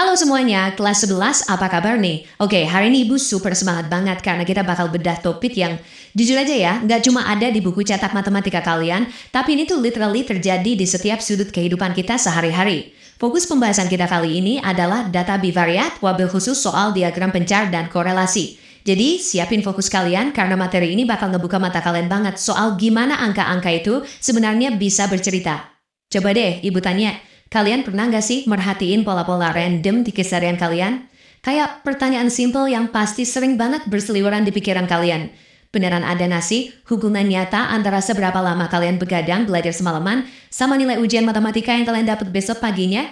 Halo semuanya, kelas 11, apa kabar nih? Oke, hari ini Ibu super semangat banget karena kita bakal bedah topik yang jujur aja ya, nggak cuma ada di buku cetak matematika kalian, tapi ini tuh literally terjadi di setiap sudut kehidupan kita sehari-hari. Fokus pembahasan kita kali ini adalah data bivariat, wabil khusus soal diagram pencar dan korelasi. Jadi, siapin fokus kalian karena materi ini bakal ngebuka mata kalian banget soal gimana angka-angka itu sebenarnya bisa bercerita. Coba deh, Ibu tanya. Kalian pernah nggak sih merhatiin pola-pola random di keseharian kalian? Kayak pertanyaan simple yang pasti sering banget berseliweran di pikiran kalian. Beneran ada nasi hubungan nyata antara seberapa lama kalian begadang belajar semalaman sama nilai ujian matematika yang kalian dapat besok paginya?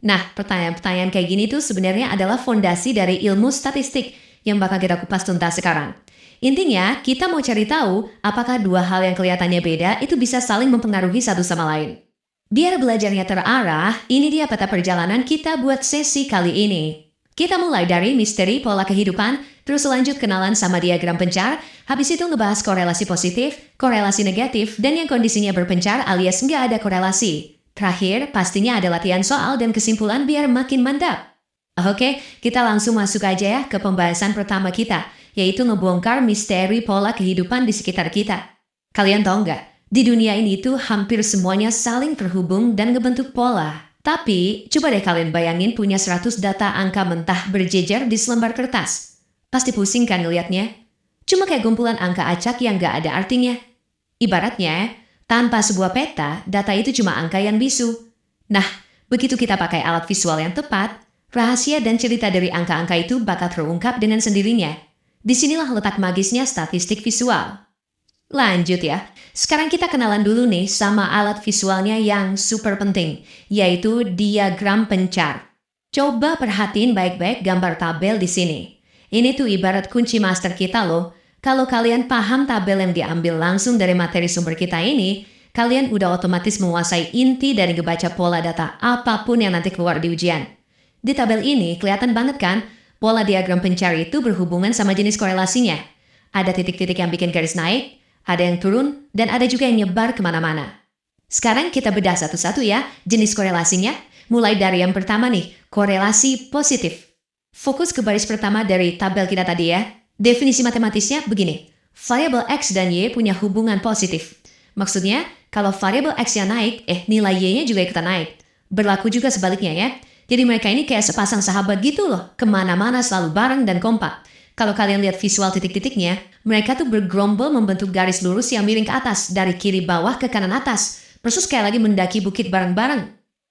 Nah, pertanyaan-pertanyaan kayak gini tuh sebenarnya adalah fondasi dari ilmu statistik yang bakal kita kupas tuntas sekarang. Intinya, kita mau cari tahu apakah dua hal yang kelihatannya beda itu bisa saling mempengaruhi satu sama lain. Biar belajarnya terarah, ini dia peta perjalanan kita buat sesi kali ini. Kita mulai dari misteri pola kehidupan, terus lanjut kenalan sama diagram pencar, habis itu ngebahas korelasi positif, korelasi negatif, dan yang kondisinya berpencar alias nggak ada korelasi. Terakhir, pastinya ada latihan soal dan kesimpulan biar makin mantap. Oke, kita langsung masuk aja ya ke pembahasan pertama kita, yaitu ngebongkar misteri pola kehidupan di sekitar kita. Kalian tahu nggak? Di dunia ini tuh hampir semuanya saling terhubung dan ngebentuk pola. Tapi, coba deh kalian bayangin punya 100 data angka mentah berjejer di selembar kertas. Pasti pusing kan ngeliatnya? Cuma kayak kumpulan angka acak yang gak ada artinya. Ibaratnya, tanpa sebuah peta, data itu cuma angka yang bisu. Nah, begitu kita pakai alat visual yang tepat, rahasia dan cerita dari angka-angka itu bakal terungkap dengan sendirinya. Disinilah letak magisnya statistik visual. Lanjut ya, sekarang kita kenalan dulu nih sama alat visualnya yang super penting, yaitu diagram pencar. Coba perhatiin baik-baik gambar tabel di sini. Ini tuh ibarat kunci master kita loh. Kalau kalian paham tabel yang diambil langsung dari materi sumber kita ini, kalian udah otomatis menguasai inti dari ngebaca pola data apapun yang nanti keluar di ujian. Di tabel ini kelihatan banget kan, pola diagram pencar itu berhubungan sama jenis korelasinya. Ada titik-titik yang bikin garis naik, ada yang turun, dan ada juga yang nyebar kemana-mana. Sekarang kita bedah satu-satu ya, jenis korelasinya. Mulai dari yang pertama nih, korelasi positif. Fokus ke baris pertama dari tabel kita tadi ya. Definisi matematisnya begini. Variabel X dan Y punya hubungan positif. Maksudnya, kalau variabel X-nya naik, nilai Y-nya juga ikutan naik. Berlaku juga sebaliknya ya. Jadi mereka ini kayak sepasang sahabat gitu loh, kemana-mana selalu bareng dan kompak. Kalau kalian lihat visual titik-titiknya, mereka tuh bergerombol membentuk garis lurus yang miring ke atas, dari kiri bawah ke kanan atas. Persis kayak lagi mendaki bukit bareng-bareng.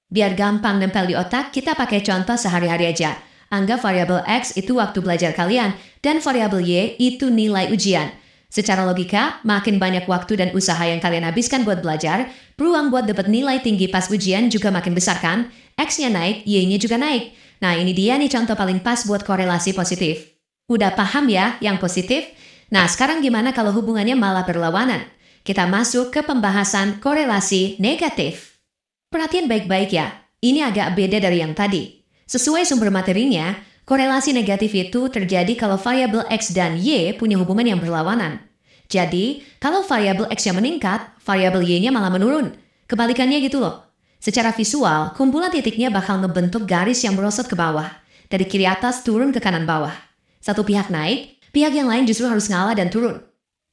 Biar gampang nempel di otak, kita pakai contoh sehari-hari aja. Anggap variabel X itu waktu belajar kalian, dan variabel Y itu nilai ujian. Secara logika, makin banyak waktu dan usaha yang kalian habiskan buat belajar, peluang buat dapat nilai tinggi pas ujian juga makin besar kan? X-nya naik, Y-nya juga naik. Nah ini dia nih contoh paling pas buat korelasi positif. Udah paham ya yang positif? Nah, sekarang gimana kalau hubungannya malah berlawanan? Kita masuk ke pembahasan korelasi negatif. Perhatian baik-baik ya, ini agak beda dari yang tadi. Sesuai sumber materinya, korelasi negatif itu terjadi kalau variabel X dan Y punya hubungan yang berlawanan. Jadi, kalau variabel X-nya meningkat, variabel Y-nya malah menurun. Kebalikannya gitu loh. Secara visual, kumpulan titiknya bakal ngebentuk garis yang merosot ke bawah. Dari kiri atas turun ke kanan bawah. Satu pihak naik, pihak yang lain justru harus ngalah dan turun.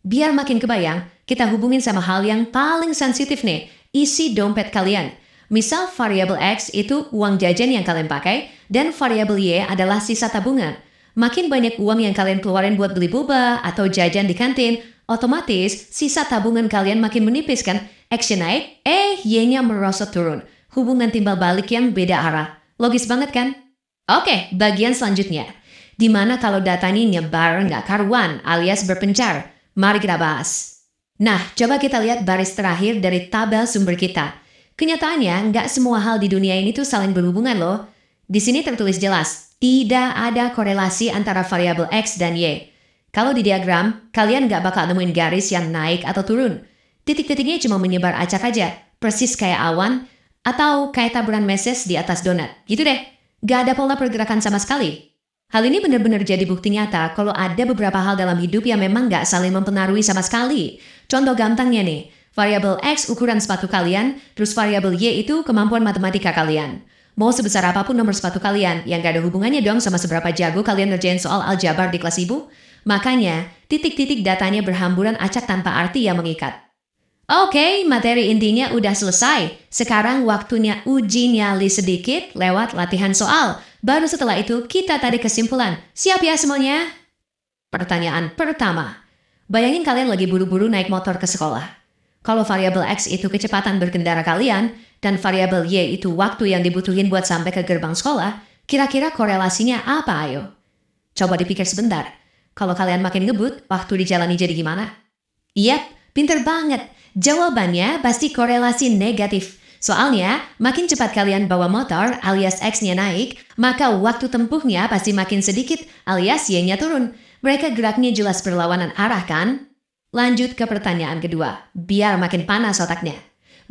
Biar makin kebayang, kita hubungin sama hal yang paling sensitif nih, isi dompet kalian. Misal variabel X itu uang jajan yang kalian pakai, dan variabel Y adalah sisa tabungan. Makin banyak uang yang kalian keluarin buat beli boba atau jajan di kantin, otomatis sisa tabungan kalian makin menipis kan? X-nya naik, Y-nya merosot turun. Hubungan timbal balik yang beda arah. Logis banget kan? Oke, bagian selanjutnya. Dimana kalau data ini nyebar nggak karuan alias berpencar. Mari kita bahas. Nah, coba kita lihat baris terakhir dari tabel sumber kita. Kenyataannya, nggak semua hal di dunia ini tuh saling berhubungan loh. Di sini tertulis jelas, tidak ada korelasi antara variabel X dan Y. Kalau di diagram, kalian nggak bakal nemuin garis yang naik atau turun. Titik-titiknya cuma menyebar acak aja, persis kayak awan, atau kayak taburan meses di atas donat. Gitu deh, nggak ada pola pergerakan sama sekali. Hal ini benar-benar jadi bukti nyata kalau ada beberapa hal dalam hidup yang memang nggak saling mempengaruhi sama sekali. Contoh gampangnya nih, variabel X ukuran sepatu kalian, terus variabel Y itu kemampuan matematika kalian. Mau sebesar apapun nomor sepatu kalian, yang gak ada hubungannya dong sama seberapa jago kalian ngerjain soal aljabar di kelas ibu. Makanya, titik-titik datanya berhamburan acak tanpa arti yang mengikat. Oke, materi intinya udah selesai. Sekarang waktunya uji nyali sedikit lewat latihan soal. Baru setelah itu kita tarik kesimpulan. Siap ya semuanya? Pertanyaan pertama. Bayangin kalian lagi buru-buru naik motor ke sekolah. Kalau variabel X itu kecepatan berkendara kalian, dan variabel Y itu waktu yang dibutuhin buat sampai ke gerbang sekolah, kira-kira korelasinya apa ayo? Coba dipikir sebentar. Kalau kalian makin ngebut, waktu dijalani jadi gimana? Yap, pinter banget. Jawabannya pasti korelasi negatif. Soalnya, makin cepat kalian bawa motor alias X-nya naik, maka waktu tempuhnya pasti makin sedikit alias Y-nya turun. Mereka geraknya jelas berlawanan arah kan? Lanjut ke pertanyaan kedua, biar makin panas otaknya.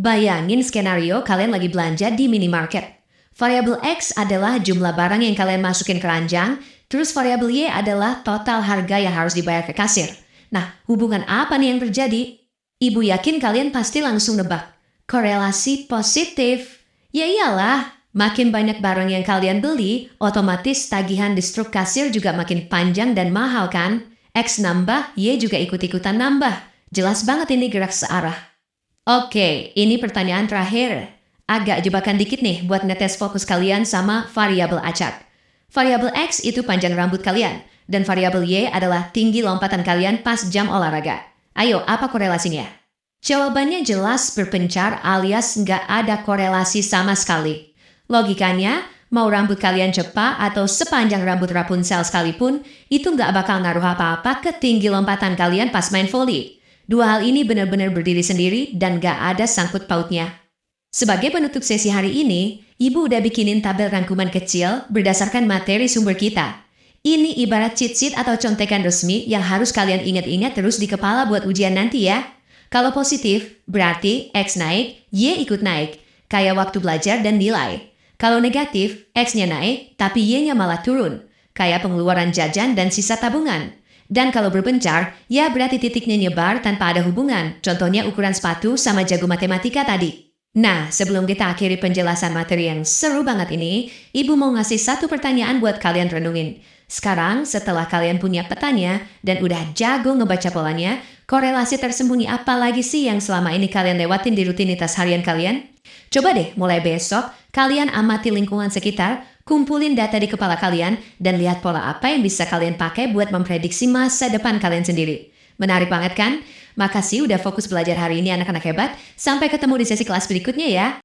Bayangin skenario kalian lagi belanja di minimarket. Variabel X adalah jumlah barang yang kalian masukin keranjang, terus variabel Y adalah total harga yang harus dibayar ke kasir. Nah, hubungan apa nih yang terjadi? Ibu yakin kalian pasti langsung nebak. Korelasi positif. Ya iyalah, makin banyak barang yang kalian beli, otomatis tagihan di struk kasir juga makin panjang dan mahal kan? X nambah, Y juga ikut-ikutan nambah. Jelas banget ini gerak searah. Oke, ini pertanyaan terakhir. Agak jebakan dikit nih buat ngetes fokus kalian sama variabel acak. Variabel X itu panjang rambut kalian, dan variabel Y adalah tinggi lompatan kalian pas jam olahraga. Ayo, apa korelasinya? Jawabannya jelas berpencar alias nggak ada korelasi sama sekali. Logikanya, mau rambut kalian cepat atau sepanjang rambut Rapunzel sekalipun, itu nggak bakal ngaruh apa-apa ke tinggi lompatan kalian pas main volley. Dua hal ini benar-benar berdiri sendiri dan nggak ada sangkut pautnya. Sebagai penutup sesi hari ini, Ibu udah bikinin tabel rangkuman kecil berdasarkan materi sumber kita. Ini ibarat cheat sheet atau contekan resmi yang harus kalian ingat-ingat terus di kepala buat ujian nanti ya. Kalau positif, berarti X naik, Y ikut naik, kayak waktu belajar dan nilai. Kalau negatif, X-nya naik, tapi Y-nya malah turun. Kayak pengeluaran jajan dan sisa tabungan. Dan kalau berpencar, ya berarti titiknya nyebar tanpa ada hubungan. Contohnya ukuran sepatu sama jago matematika tadi. Nah, sebelum kita akhiri penjelasan materi yang seru banget ini, Ibu mau ngasih satu pertanyaan buat kalian renungin. Sekarang, setelah kalian punya petanya dan udah jago ngebaca polanya, korelasi tersembunyi apa lagi sih yang selama ini kalian lewatin di rutinitas harian kalian? Coba deh, mulai besok, kalian amati lingkungan sekitar, kumpulin data di kepala kalian, dan lihat pola apa yang bisa kalian pakai buat memprediksi masa depan kalian sendiri. Menarik banget kan? Makasih udah fokus belajar hari ini anak-anak hebat. Sampai ketemu di sesi kelas berikutnya ya.